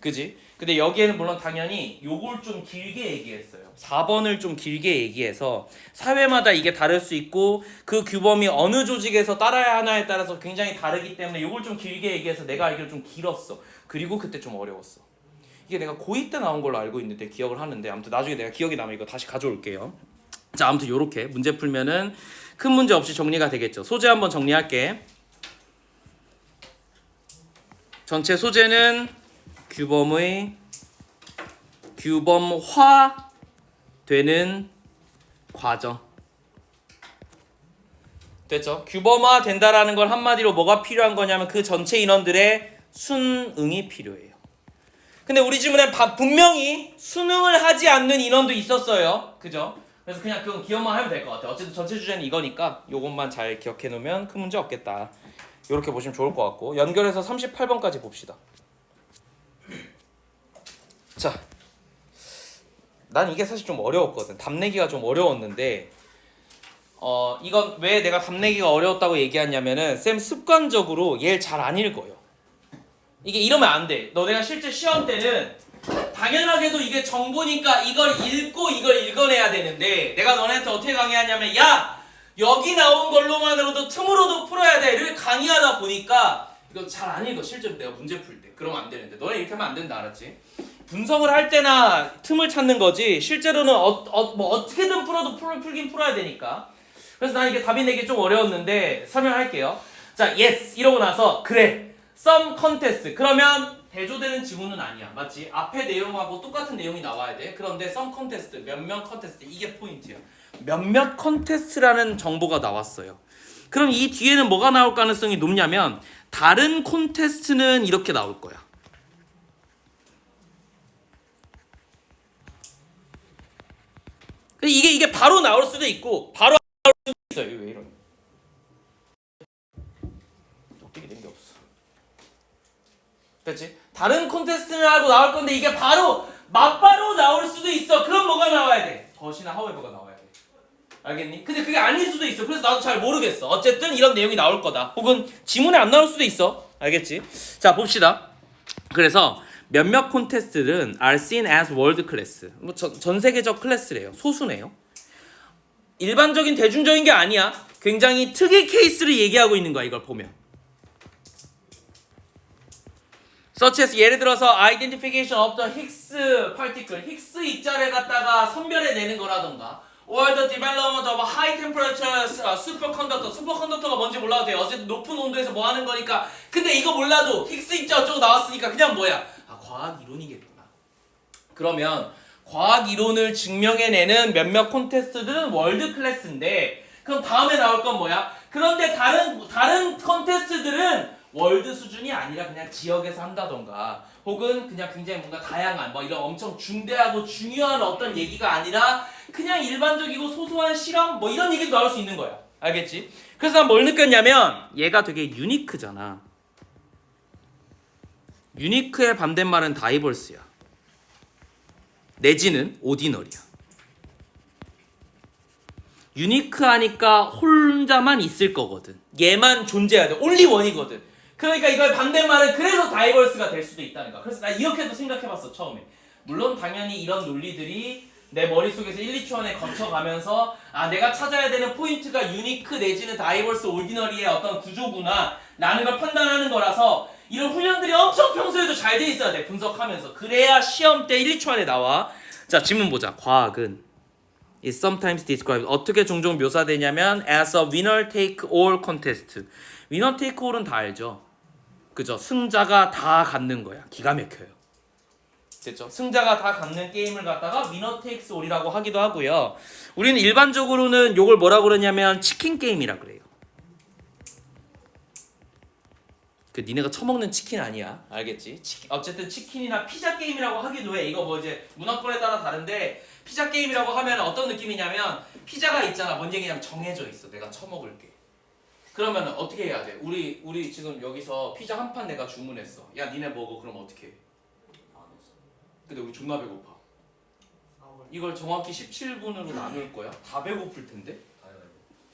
그지? 근데 여기에는 물론 당연히 요걸 좀 길게 얘기했어요. 4번을 좀 길게 얘기해서 사회마다 이게 다를 수 있고 그 규범이 어느 조직에서 따라야 하나에 따라서 굉장히 다르기 때문에 요걸 좀 길게 얘기해서 내가 알기로 좀 길었어. 그리고 그때 좀 어려웠어. 이게 내가 고2 때 나온 걸로 알고 있는데 기억을 하는데 아무튼 나중에 내가 기억이 나면 이거 다시 가져올게요. 자, 아무튼 요렇게 문제 풀면은 큰 문제 없이 정리가 되겠죠. 소재 한번 정리할게. 전체 소재는 규범화 되는 과정. 됐죠? 규범화 된다라는 걸 한마디로 뭐가 필요한 거냐면 그 전체 인원들의 순응이 필요해요. 근데 우리 지문에 분명히 순응을 하지 않는 인원도 있었어요. 그죠? 그래서 그냥 그건 기억만 하면 될 것 같아요. 어쨌든 전체 주제는 이거니까 요것만 잘 기억해 놓으면 큰 문제 없겠다. 이렇게 보시면 좋을 것 같고, 연결해서 38번까지 봅시다. 자, 난 이게 사실 좀 어려웠거든. 답 내기가 좀 어려웠는데 이건 왜 내가 답 내기가 어려웠다고 얘기하냐면은 쌤 습관적으로 얘를 잘 안 읽어요. 이게 이러면 안 돼. 너네가 실제 시험 때는 당연하게도 이게 정보니까 이걸 읽고 이걸 읽어내야 되는데 내가 너네한테 어떻게 강의하냐면 야! 여기 나온 걸로만으로도 틈으로도 풀어야 돼. 이렇게 강의하다 보니까 이거 잘 안 읽어. 실제로 내가 문제 풀 때. 그러면 안 되는데. 너네 이렇게 하면 안 된다. 알았지? 분석을 할 때나 틈을 찾는 거지 실제로는 뭐 어떻게든 풀어도 풀긴 풀어야 되니까. 그래서 난 이게 답이 내기 좀 어려웠는데 설명할게요. 자, yes 이러고 나서 그래 some contest 그러면 대조되는 지문은 아니야. 맞지? 앞에 내용하고 똑같은 내용이 나와야 돼. 그런데 some contest 몇몇 contest 이게 포인트야. 몇몇 contest라는 정보가 나왔어요. 그럼 이 뒤에는 뭐가 나올 가능성이 높냐면 다른 콘테스트는 이렇게 나올 거야. 이게 바로 나올 수도 있고 바로 안 나올 수도 있어요. 왜 이러냐? 어떻게 된 게 없어. 그렇지? 다른 콘테스트는 하고 나올 건데 이게 바로 맞바로 나올 수도 있어. 그럼 뭐가 나와야 돼? 더시나 하웨버가 나와야 돼. 알겠니? 근데 그게 아닐 수도 있어. 그래서 나도 잘 모르겠어. 어쨌든 이런 내용이 나올 거다. 혹은 지문에 안 나올 수도 있어. 알겠지? 자, 봅시다. 그래서 몇몇 콘테스트는 are seen as world class. 뭐 전 세계적 클래스래요. 소수네요. 일반적인 대중적인 게 아니야. 굉장히 특이 케이스를 얘기하고 있는 거야. 이걸 보면. such as 예를 들어서 identification of the Higgs particle, Higgs 입자를 갖다가 선별해내는 거라던가, or the development of high temperature superconductor. 슈퍼컨덕터가 뭔지 몰라도 돼. 어쨌든 높은 온도에서 뭐 하는 거니까. 근데 이거 몰라도 Higgs 입자 어쩌고 나왔으니까 그냥 뭐야? 아, 과학 이론이겠구나. 그러면 과학 이론을 증명해내는 몇몇 콘테스트들은 월드 클래스인데, 그럼 다음에 나올 건 뭐야? 그런데 다른 콘테스트들은 월드 수준이 아니라 그냥 지역에서 한다던가, 혹은 그냥 굉장히 뭔가 다양한 뭐 이런 엄청 중대하고 중요한 어떤 얘기가 아니라 그냥 일반적이고 소소한 실험 뭐 이런 얘기도 나올 수 있는 거야. 알겠지? 그래서 난 뭘 느꼈냐면 얘가 되게 유니크잖아. 유니크의 반대말은 다이버스야. 내지는 오디너리야. 유니크하니까 혼자만 있을 거거든. 얘만 존재해야 돼. 온리 원이거든. 그러니까 이걸 반대말은 그래서 다이버스가 될 수도 있다는 거야. 그래서 나 이렇게도 생각해봤어 처음에. 물론 당연히 이런 논리들이 내 머릿속에서 1, 2초 안에 거쳐가면서 아, 내가 찾아야 되는 포인트가 유니크 내지는 다이버스 오디너리의 어떤 구조구나 라는 걸 판단하는 거라서 이런 훈련들이 엄청 평소에도 잘 돼 있어야 돼. 분석하면서. 그래야 시험 때 1, 2초 안에 나와. 자, 질문 보자. 과학은 is sometimes described. 어떻게 종종 묘사되냐면 as a winner take all contest. winner take all은 다 알죠. 그죠? 승자가 다 갖는 거야. 기가 막혀요. 됐죠? 승자가 다 갖는 게임을 갖다가 winner takes all이라고 하기도 하고요. 우리는 일반적으로는 요걸 뭐라고 그러냐면 치킨 게임이라 그래요. 그 니네가 처먹는 치킨 아니야. 알겠지? 어쨌든 치킨이나 피자 게임이라고 하기도 해. 이거 뭐 이제 문화권에 따라 다른데 피자 게임이라고 하면 어떤 느낌이냐면 피자가 있잖아. 뭔 얘기냐면 정해져 있어. 내가 처먹을게. 그러면 어떻게 해야 돼? 우리 지금 여기서 피자 한 판 내가 주문했어. 야, 니네 먹어. 그럼 어떻게 해? 근데 우리 존나 배고파. 이걸 정확히 17분으로 나눌 거야. 다 배고플 텐데.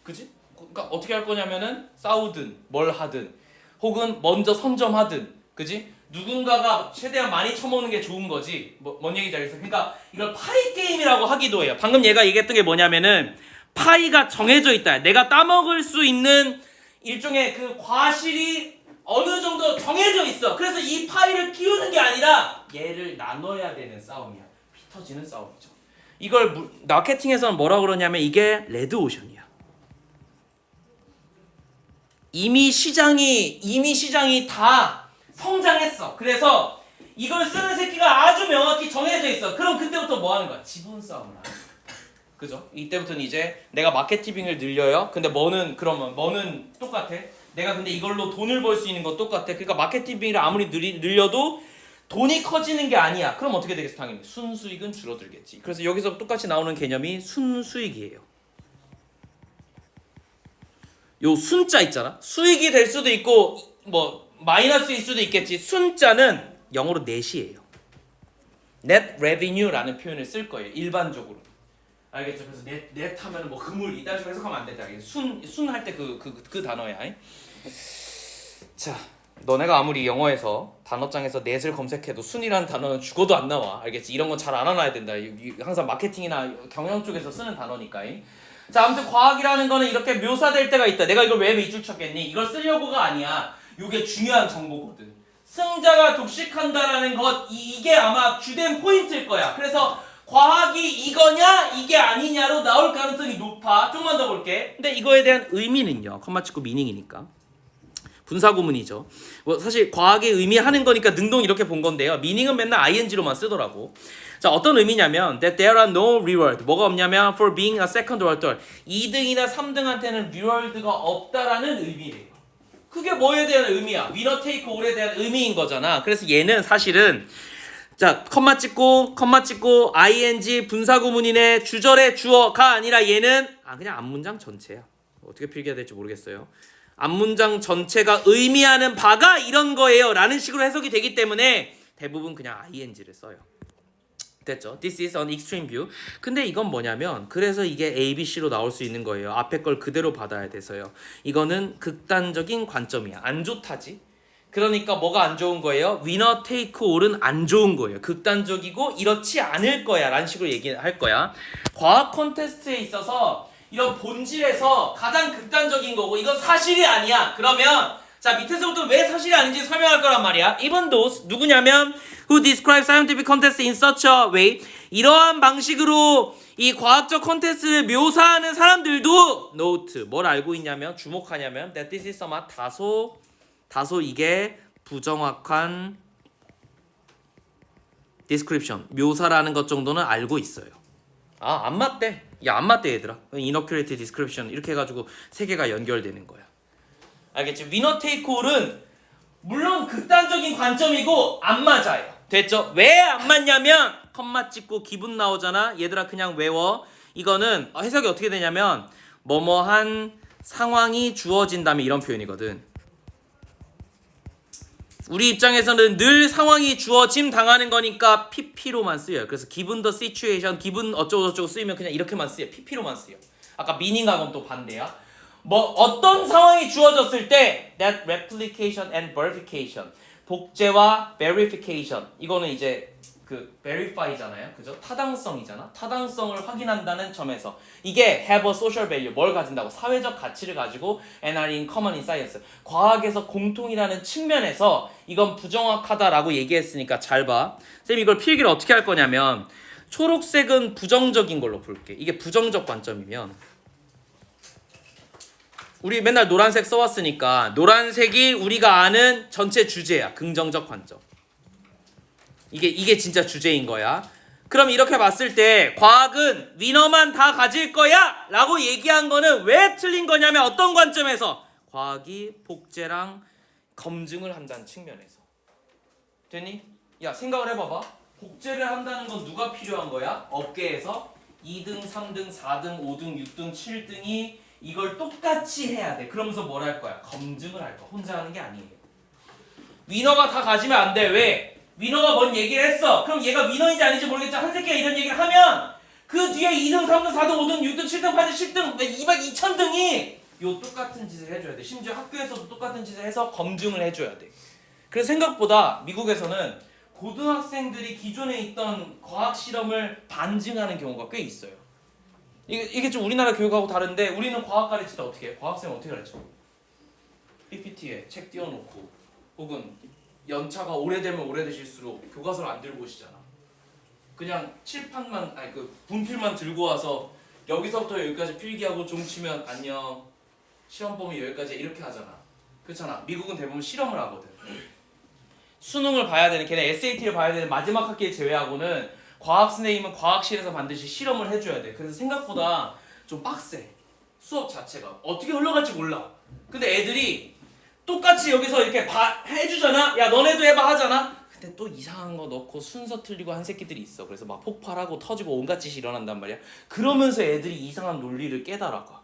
그지? 그러니까 어떻게 할 거냐면은 싸우든 뭘 하든 혹은 먼저 선점하든, 그지? 누군가가 최대한 많이 처먹는 게 좋은 거지. 뭔 얘기인지 알겠어? 그러니까 이걸 파이 게임이라고 하기도 해요. 방금 얘가 얘기했던 게 뭐냐면은 파이가 정해져 있다. 내가 따먹을 수 있는 일종의 그 과실이 어느 정도 정해져 있어. 그래서 이 파이를 키우는 게 아니라 얘를 나눠야 되는 싸움이야. 피 터지는 싸움이죠. 이걸 마케팅에서는 뭐라고 그러냐면 이게 레드오션이야. 이미 시장이 다 성장했어. 그래서 이걸 쓰는 새끼가 아주 명확히 정해져 있어. 그럼 그때부터 뭐 하는 거야? 지분 싸움을 하는 거야. 그죠? 이때부터는 이제 내가 마케팅을 늘려요. 근데 뭐는 똑같아. 내가 근데 이걸로 돈을 벌 수 있는 거 똑같아. 그러니까 마케팅을 아무리 늘려도 돈이 커지는 게 아니야. 그럼 어떻게 되겠어? 당연히 순수익은 줄어들겠지. 그래서 여기서 똑같이 나오는 개념이 순수익이에요. 요 순자 있잖아. 수익이 될 수도 있고 뭐 마이너스일 수도 있겠지. 순자는 영어로 넷이에요. net revenue라는 표현을 쓸 거예요. 일반적으로. 알겠죠? 그래서 넷 하면은 뭐 그물 이딴 식으로 해석하면 안 된다. 순 할 때 그 단어야. 자, 너네가 아무리 영어에서 단어장에서 넷을 검색해도 순이라는 단어는 죽어도 안 나와. 알겠지? 이런 건 잘 알아놔야 된다. 항상 마케팅이나 경영 쪽에서 쓰는 단어니까. 자, 아무튼 과학이라는 거는 이렇게 묘사될 때가 있다. 내가 이걸 왜 밑줄 쳤겠니? 이걸 쓰려고가 아니야. 이게 중요한 정보거든. 승자가 독식한다라는 것, 이게 아마 주된 포인트일 거야. 그래서 과학이 이거냐 이게 아니냐로 나올 가능성이 높아. 좀만 더 볼게. 근데 이거에 대한 의미는요. 컴마 찍고 미닝이니까. 분사구문이죠. 뭐 사실 과학의 의미하는 거니까 능동 이렇게 본 건데요. 미닝은 맨날 ing로만 쓰더라고. 자, 어떤 의미냐면 that there are no reward. 뭐가 없냐면 for being a second or third. 2등이나 3등한테는 reward가 없다라는 의미래요. 그게 뭐에 대한 의미야? 위너 테이크 올에 대한 의미인 거잖아. 그래서 얘는 사실은 자, 컴마 찍고 ing 분사구문이네 주절의 주어가 아니라 얘는 그냥 앞문장 전체야. 어떻게 필기해야 될지 모르겠어요. 앞문장 전체가 의미하는 바가 이런 거예요 라는 식으로 해석이 되기 때문에 대부분 그냥 ing를 써요. 됐죠? This is an extreme view. 근데 이건 뭐냐면 그래서 이게 A, B, C로 나올 수 있는 거예요. 앞에 걸 그대로 받아야 돼서요. 이거는 극단적인 관점이야. 안 좋다지. 그러니까 뭐가 안 좋은 거예요? 위너 테이크 올은 안 좋은 거예요. 극단적이고 이렇지 않을 거야 라는 식으로 얘기할 거야. 과학 콘테스트에 있어서 이런 본질에서 가장 극단적인 거고 이건 사실이 아니야. 그러면 자 밑에서부터 왜 사실이 아닌지 설명할 거란 말이야. Even those 누구냐면 who describe scientific contest in such a way 이러한 방식으로 이 과학적 콘테스트를 묘사하는 사람들도 note 뭘 알고 있냐면 주목하냐면 that this is somewhat 다소 이게 부정확한 description 묘사라는 것 정도는 알고 있어요. 안 맞대. 야 안 맞대 얘들아. inaccurate description 이렇게 해가지고 세 개가 연결되는 거야. 알겠지? 위너 테이크 올은 물론 극단적인 관점이고 안 맞아요. 됐죠? 왜 안 맞냐면 컴마 찍고 기분 나오잖아. 얘들아 그냥 외워. 이거는 해석이 어떻게 되냐면 뭐뭐한 상황이 주어진다면 이런 표현이거든. 우리 입장에서는 늘 상황이 주어짐 당하는 거니까 PP로만 쓰여요. 그래서 given the situation, given 어쩌고저쩌고 쓰이면 그냥 이렇게만 쓰여. PP로만 쓰여. 아까 meaning하고는 또 반대야. 뭐 어떤 상황이 주어졌을 때 that replication and verification 복제와 verification 이거는 이제 그 verify잖아요. 그죠? 타당성이잖아. 타당성을 확인한다는 점에서 이게 have a social value 뭘 가진다고 사회적 가치를 가지고 and are in common in science 과학에서 공통이라는 측면에서 이건 부정확하다라고 얘기했으니까 잘 봐. 쌤 이걸 필기를 어떻게 할 거냐면 초록색은 부정적인 걸로 볼게. 이게 부정적 관점이면 우리 맨날 노란색 써왔으니까 노란색이 우리가 아는 전체 주제야. 긍정적 관점. 이게 진짜 주제인 거야. 그럼 이렇게 봤을 때 과학은 위너만 다 가질 거야 라고 얘기한 거는 왜 틀린 거냐면 어떤 관점에서? 과학이 복제랑 검증을 한다는 측면에서. 됐니? 야 생각을 해봐봐. 복제를 한다는 건 누가 필요한 거야? 업계에서 2등, 3등, 4등, 5등, 6등, 7등이 이걸 똑같이 해야 돼. 그러면서 뭘 할 거야? 검증을 할 거야. 혼자 하는 게 아니에요. 위너가 다 가지면 안 돼. 왜? 위너가 뭔 얘기를 했어. 그럼 얘가 위너인지 아닌지 모르겠지만 한 새끼가 이런 얘기를 하면 그 뒤에 2등, 3등, 4등, 5등, 6등, 7등, 8등, 10등, 200, 2000등이 요 똑같은 짓을 해줘야 돼. 심지어 학교에서도 똑같은 짓을 해서 검증을 해줘야 돼. 그래서 생각보다 미국에서는 고등학생들이 기존에 있던 과학 실험을 반증하는 경우가 꽤 있어요. 이게 좀 우리나라 교육하고 다른데 우리는 과학 가르칠 때 어떻게 해? 과학생은 어떻게 가르쳐? PPT에 책 띄워놓고 혹은 연차가 오래되면 오래되실수록 교과서를 안 들고 오시잖아. 그냥 칠판만 그 분필만 들고 와서 여기서부터 여기까지 필기하고 종치면 안녕 시험 범위 여기까지 이렇게 하잖아. 그렇잖아. 미국은 대부분 실험을 하거든. 수능을 봐야 되는 걔네 SAT를 봐야 되는 마지막 학기를 제외하고는 과학 선생님은 과학실에서 반드시 실험을 해줘야 돼. 그래서 생각보다 좀 빡세. 수업 자체가 어떻게 흘러갈지 몰라. 근데 애들이 똑같이 여기서 이렇게 해주잖아. 야 너네도 해봐 하잖아. 근데 또 이상한 거 넣고 순서 틀리고 한 새끼들이 있어. 그래서 막 폭발하고 터지고 온갖 짓이 일어난단 말이야. 그러면서 애들이 이상한 논리를 깨달아가.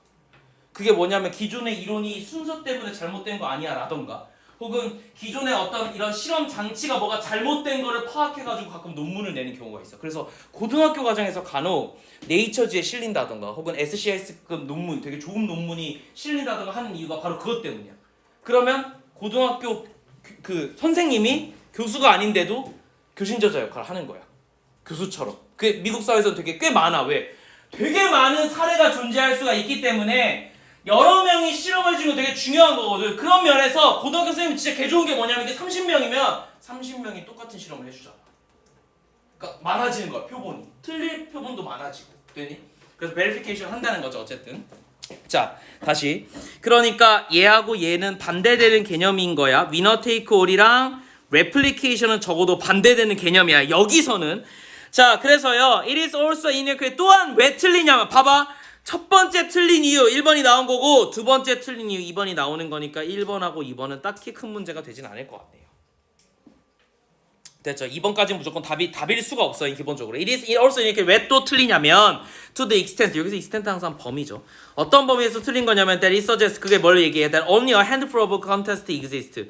그게 뭐냐면 기존의 이론이 순서 때문에 잘못된 거 아니야 라던가 혹은 기존의 어떤 이런 실험 장치가 뭐가 잘못된 거를 파악해가지고 가끔 논문을 내는 경우가 있어. 그래서 고등학교 과정에서 간혹 네이처지에 실린다던가 혹은 SCS급 논문 되게 좋은 논문이 실린다던가 하는 이유가 바로 그것 때문이야. 그러면 고등학교 그 선생님이 교수가 아닌데도 교신저자 역할을 하는 거야. 교수처럼. 그 미국 사회에서 되게 꽤 많아. 왜? 되게 많은 사례가 존재할 수가 있기 때문에 여러 명이 실험을 해주는 거 되게 중요한 거거든. 그런 면에서 고등학교 선생님이 진짜 개 좋은 게 뭐냐면 이게 30명이면 30명이 똑같은 실험을 해주잖아. 그러니까 많아지는 거야. 표본이. 틀릴 표본도 많아지고. 되니? 그래서 베리피케이션 한다는 거죠. 어쨌든. 자 다시 그러니까 얘하고 얘는 반대되는 개념인 거야. 위너 테이크 올이랑 레플리케이션은 적어도 반대되는 개념이야. 여기서는 자 그래서요 it is also inaccurate 또한 왜 틀리냐면 봐봐 첫 번째 틀린 이유 1번이 나온 거고 두 번째 틀린 이유 2번이 나오는 거니까 1번하고 2번은 딱히 큰 문제가 되진 않을 것 같네요. 됐죠? 2번까지는 무조건 답일 수가 없어요. 기본적으로. It is also 이렇게 왜 또 틀리냐면 to the extent 여기서 extent 항상 범위죠. 어떤 범위에서 틀린 거냐면 that it suggests 그게 뭘 얘기해? That only a handful of contests exist.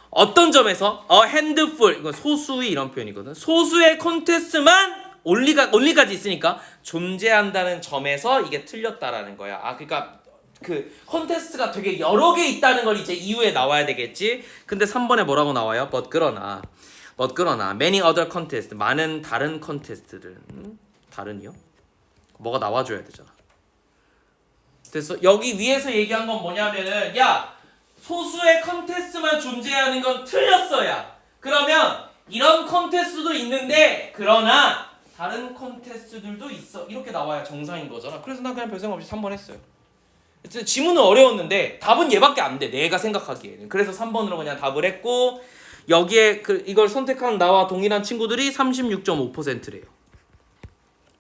어떤 점에서 a handful 이건 소수의 이런 표현이거든. 소수의 콘테스트만 only까지 있으니까 존재한다는 점에서 이게 틀렸다라는 거야. 아 그러니까 그 콘테스트가 되게 여러 개 있다는 걸 이제 이후에 나와야 되겠지. 근데 3번에 뭐라고 나와요? 그러나 many other contest 많은 다른 컨테스트들 다른이요? 뭐가 나와줘야 되잖아. 그래서 여기 위에서 얘기한 건 뭐냐면은 야 소수의 컨테스트만 존재하는 건 틀렸어야. 그러면 이런 컨테스트도 있는데 그러나 다른 컨테스트들도 있어. 이렇게 나와야 정상인 거잖아. 그래서 난 그냥 별 생각 없이 3번 했어요. 지문은 어려웠는데 답은 얘밖에 안 돼. 내가 생각하기에는. 그래서 3번으로 그냥 답을 했고 여기에 이걸 선택한 나와 동일한 친구들이 36.5%래요.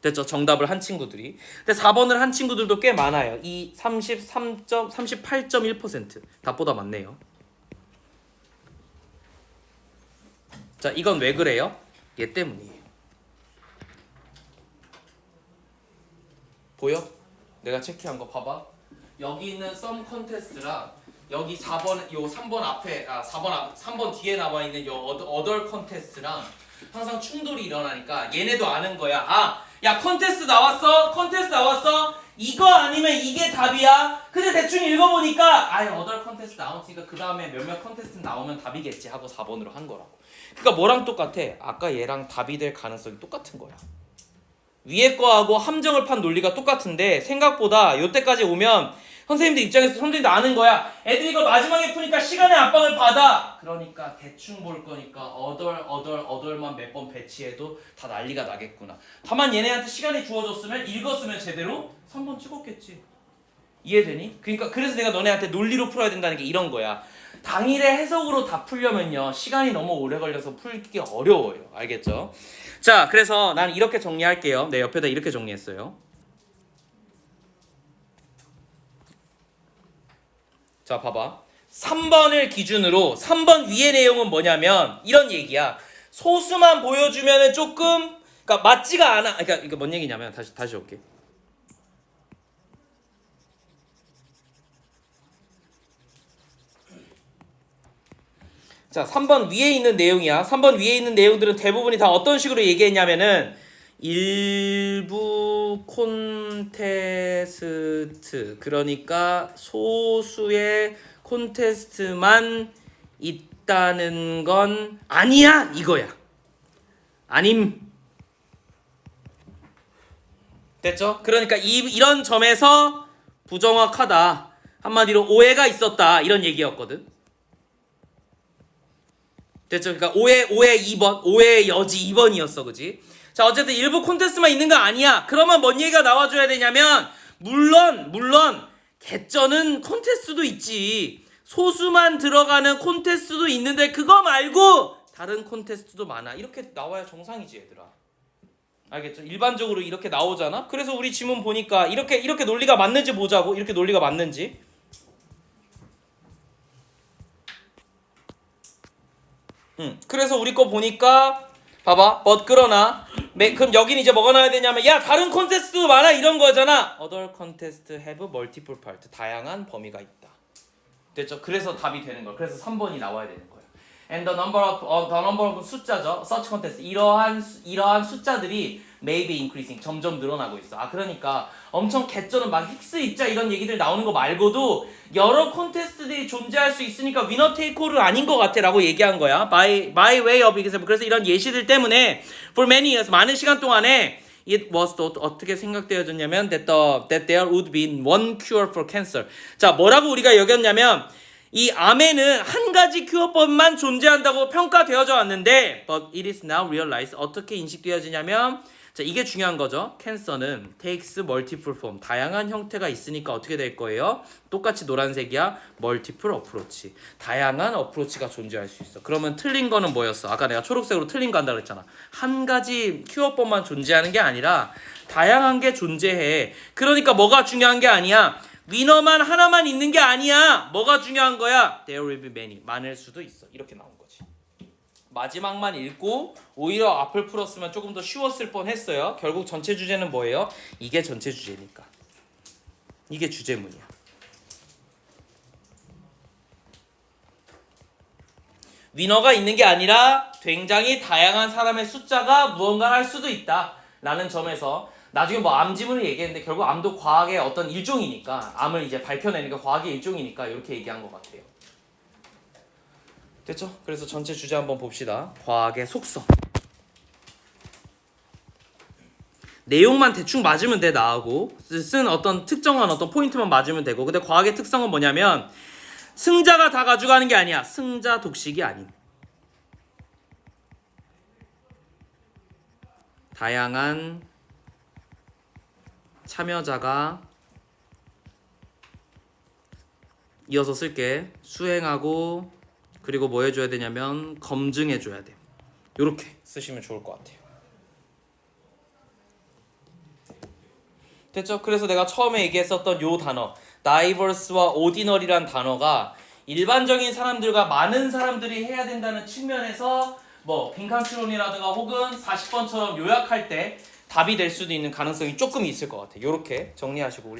됐죠? 정답을 한 친구들이. 근데 4번을 한 친구들도 꽤 많아요. 이 38.1% 답보다 많네요. 자, 이건 왜 그래요? 얘 때문이에요. 보여? 내가 체크한 거 봐봐. 여기 있는 썸 컨테스트랑 여기 4번, 요 3번 앞에 3번 뒤에 나와 있는 요 어덜 컨테스트랑 항상 충돌이 일어나니까 얘네도 아는 거야. 아, 야 컨테스트 나왔어. 이거 아니면 이게 답이야. 근데 대충 읽어보니까 아예 어덜 컨테스트 나왔으니까 그 다음에 몇몇 컨테스트 나오면 답이겠지 하고 4번으로 한 거라고. 그러니까 뭐랑 똑같아? 아까 얘랑 답이 될 가능성이 똑같은 거야. 위에 거하고 함정을 판 논리가 똑같은데 생각보다 요때까지 오면 선생님들 입장에서 선생님도 아는 거야. 애들이 이걸 마지막에 푸니까 시간의 압박을 받아. 그러니까 대충 볼 거니까 어덜만 몇 번 배치해도 다 난리가 나겠구나. 다만 얘네한테 시간이 주어졌으면 읽었으면 제대로 3번 찍었겠지. 이해되니? 그러니까 그래서 내가 너네한테 논리로 풀어야 된다는 게 이런 거야. 당일의 해석으로 다 풀려면요 시간이 너무 오래 걸려서 풀기 어려워요. 알겠죠? 자, 그래서 난 이렇게 정리할게요. 내 옆에다 이렇게 정리했어요. 자, 봐봐. 3번을 기준으로 3번 위의 내용은 뭐냐면 이런 얘기야. 소수만 보여주면은 조금 그러니까 맞지가 않아. 그러니까 이게 뭔 얘기냐면 다시 올게. 자, 3번 위에 있는 내용이야. 3번 위에 있는 내용들은 대부분이 다 어떤 식으로 얘기했냐면은 일부 콘테스트 그러니까 소수의 콘테스트만 있다는 건 아니야 이거야. 아님. 됐죠? 그러니까 이런 점에서 부정확하다. 한마디로 오해가 있었다. 이런 얘기였거든. 됐죠? 그러니까 오해 2번, 오해의 여지 2번이었어, 그지? 자, 어쨌든 일부 콘테스트만 있는 거 아니야. 그러면 뭔 얘기가 나와줘야 되냐면 물론 개쩌는 콘테스트도 있지. 소수만 들어가는 콘테스트도 있는데 그거 말고 다른 콘테스트도 많아. 이렇게 나와야 정상이지, 얘들아. 알겠죠? 일반적으로 이렇게 나오잖아. 그래서 우리 지문 보니까 이렇게 논리가 맞는지 보자고. 이렇게 논리가 맞는지. 그래서 우리 거 보니까 봐봐. 그러나 그럼 여긴 이제 뭐가 나와야 되냐면 야 다른 콘테스트도 많아 이런 거잖아. Other contest have multiple part. 다양한 범위가 있다. 됐죠? 그래서 답이 되는 거야. 그래서 3번이 나와야 되는 거야. And the number of 숫자죠. Such contest. 이러한 숫자들이 may be increasing. 점점 늘어나고 있어. 아 그러니까 엄청 개쩌는 막 힉스 입자 이런 얘기들 나오는 거 말고도 여러 콘테스트들이 존재할 수 있으니까 위너 테이크 홀은 아닌 것 같아라고 얘기한 거야. By way of example. 그래서 이런 예시들 때문에 for many years 많은 시간 동안에 it was thought 어떻게 생각되어졌냐면 that there would be one cure for cancer. 자 뭐라고 우리가 여겼냐면 이 암에는 한 가지 큐어법만 존재한다고 평가되어져 왔는데 but it is now realized 어떻게 인식되어지냐면 자, 이게 중요한 거죠. 캔서는 takes multiple form. 다양한 형태가 있으니까 어떻게 될 거예요? 똑같이 노란색이야. multiple approach. 다양한 어프로치가 존재할 수 있어. 그러면 틀린 거는 뭐였어? 아까 내가 초록색으로 틀린 거 한다 그랬잖아. 한 가지 큐어법만 존재하는 게 아니라 다양한 게 존재해. 그러니까 뭐가 중요한 게 아니야. 위너만 하나만 있는 게 아니야. 뭐가 중요한 거야? There will be many. 많을 수도 있어. 이렇게 나온 거지. 마지막만 읽고 오히려 앞을 풀었으면 조금 더 쉬웠을 뻔했어요. 결국 전체 주제는 뭐예요? 이게 전체 주제니까. 이게 주제문이야. 위너가 있는 게 아니라 굉장히 다양한 사람의 숫자가 무언가를 할 수도 있다 라는 점에서 나중에 뭐 암 지문을 얘기했는데 결국 암도 과학의 어떤 일종이니까 암을 이제 밝혀내는 게 과학의 일종이니까 이렇게 얘기한 것 같아요. 됐죠? 그래서 전체 주제 한번 봅시다. 과학의 속성. 내용만 대충 맞으면 돼. 나하고 쓴 어떤 특정한 어떤 포인트만 맞으면 되고. 근데 과학의 특성은 뭐냐면 승자가 다 가져가는 게 아니야. 승자 독식이 아닌 다양한 참여자가 이어서 쓸게. 수행하고 그리고 뭐 해줘야 되냐면 검증해줘야 돼. 이렇게 쓰시면 좋을 것 같아요. 됐죠? 그래서 내가 처음에 얘기했었던 요 단어 diverse와 ordinary란 단어가 일반적인 사람들과 많은 사람들이 해야 된다는 측면에서 뭐 빈칸추론이라든가 혹은 40번처럼 요약할 때 답이 될 수도 있는 가능성이 조금 있을 것 같아요. 이렇게 정리하시고 우리